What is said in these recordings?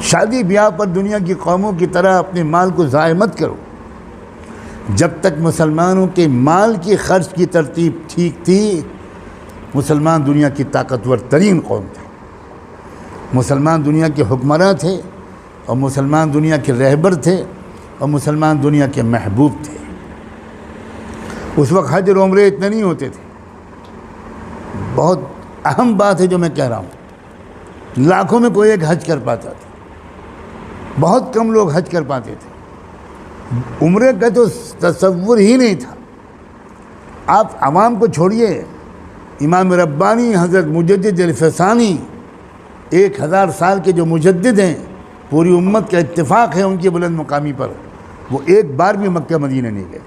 شادی بیاہ پر دنیا کی قوموں کی طرح اپنے مال کو ضائع مت کرو۔ جب تک مسلمانوں کے مال کی خرچ کی ترتیب ٹھیک تھی، مسلمان دنیا کی طاقتور ترین قوم تھے، مسلمان دنیا کے حکمراں تھے، اور مسلمان دنیا کے رہبر تھے، اور مسلمان دنیا کے محبوب تھے۔ اس وقت حج اور عمرے اتنے نہیں ہوتے تھے۔ بہت اہم بات ہے جو میں کہہ رہا ہوں، لاکھوں میں کوئی ایک حج کر پاتا تھا، بہت کم لوگ حج کر پاتے تھے۔ عمرے کا تو تصور ہی نہیں تھا۔ آپ عوام کو چھوڑیے، امام ربانی حضرت مجدد الفسانی 1000 سال کے جو مجدد ہیں، پوری امت کا اتفاق ہے ان کی بلند مقامی پر، وہ ایک بار بھی مکہ مدینہ نہیں گئے۔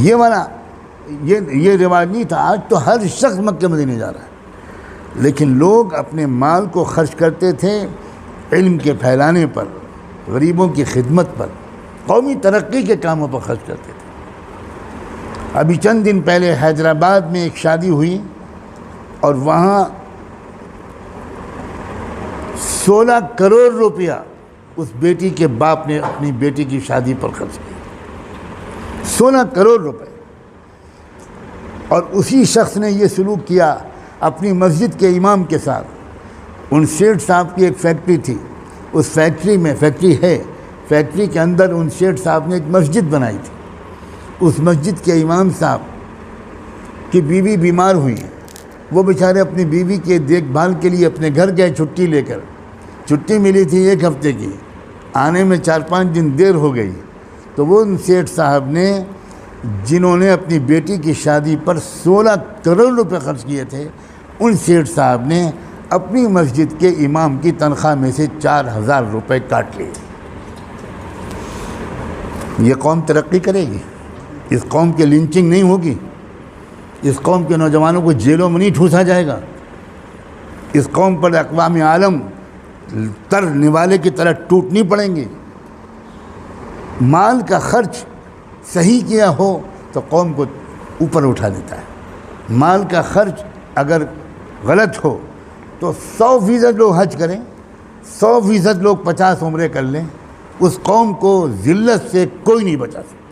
یہ والا یہ رواج نہیں تھا۔ آج تو ہر شخص مکہ مدینہ جا رہا ہے، لیکن لوگ اپنے مال کو خرچ کرتے تھے علم کے پھیلانے پر، غریبوں کی خدمت پر، قومی ترقی کے کاموں پر خرچ کرتے تھے۔ ابھی چند دن پہلے حیدرآباد میں ایک شادی ہوئی، اور وہاں 16 کروڑ روپیہ اس بیٹی کے باپ نے اپنی بیٹی کی شادی پر خرچ کیا، 16 کروڑ روپے۔ اور اسی شخص نے یہ سلوک کیا اپنی مسجد کے امام کے ساتھ۔ ان سیٹھ صاحب کی ایک فیکٹری تھی، اس فیکٹری کے اندر ان سیٹھ صاحب نے ایک مسجد بنائی تھی۔ اس مسجد کے امام صاحب کی بیوی بیمار ہوئی، وہ بیچارے اپنی بیوی کے دیکھ بھال کے لیے اپنے گھر گئے چھٹی لے کر۔ چھٹی ملی تھی 1 ہفتے کی، آنے میں 4-5 دن دیر ہو گئی، تو وہ ان سیٹھ صاحب نے، جنہوں نے اپنی بیٹی کی شادی پر 16 کروڑ روپے خرچ کیے تھے، ان سیٹھ صاحب نے اپنی مسجد کے امام کی تنخواہ میں سے 4000 روپے کاٹ لیے۔ یہ قوم ترقی کرے گی؟ اس قوم کی لنچنگ نہیں ہوگی؟ اس قوم کے نوجوانوں کو جیلوں میں نہیں ٹھوسا جائے گا؟ اس قوم پر اقوام عالم تر نوالے کی طرح ٹوٹنی پڑیں گی؟ مال کا خرچ صحیح کیا ہو تو قوم کو اوپر اٹھا دیتا ہے۔ مال کا خرچ اگر غلط ہو تو 100% لوگ حج کریں، 100% لوگ 50 عمرے کر لیں، اس قوم کو ذلت سے کوئی نہیں بچا سکتا۔